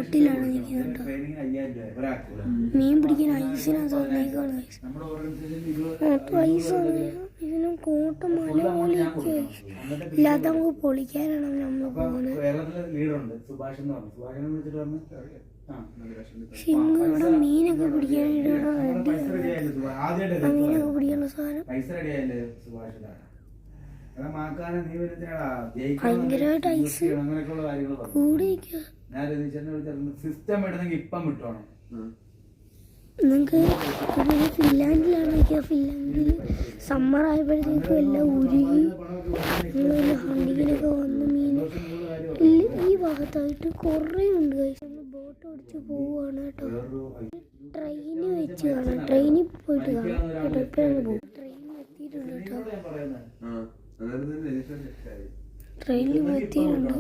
ബോട്ടിലാണ് നിൽക്കുന്നുണ്ട്. മീൻ പിടിക്കാൻ ഐസിനകത്ത് വന്നേക്കാണ്. ഐസാണ്. ഇതിനും കോട്ട മല പോലെയൊക്കെ ഇല്ലാത്ത നമുക്ക് പൊളിക്കാനാണ് നമ്മൾ പോകുന്നത്. പക്ഷെ ഇവിടെ മീനൊക്കെ പിടിക്കാനായിട്ട് മീനൊക്കെ പിടിക്കുന്ന സാധനം ഭയങ്കരമായിട്ട് ഐസ് കൂടിയിരിക്കുക. നിങ്ങൾക്ക് ഇവിടെ ഫിൻലാൻഡിലാണ് നിൽക്കുക. ഫിൻലാൻഡിൽ സമ്മർ ആയപ്പോഴത്തേക്കും എല്ലാം ഉരുകി ഹണ്ടിങ്ങിനൊക്കെ വന്ന് മീൻ ഈ ഭാഗത്തായിട്ട് കുറേ ഉണ്ട്. നമ്മൾ ബോട്ട് ഓടിച്ച് പോവുകയാണ് കേട്ടോ. ട്രെയിന് വെച്ച് കാണാം. ട്രെയിനിൽ പോയിട്ട് കാണാം കേട്ടോ. എപ്പോഴാണ് പോകും. ട്രെയിനിൽ എത്തിയിട്ടുണ്ട് കേട്ടോ. ട്രെയിനിൽ എത്തിയിട്ടുണ്ട്.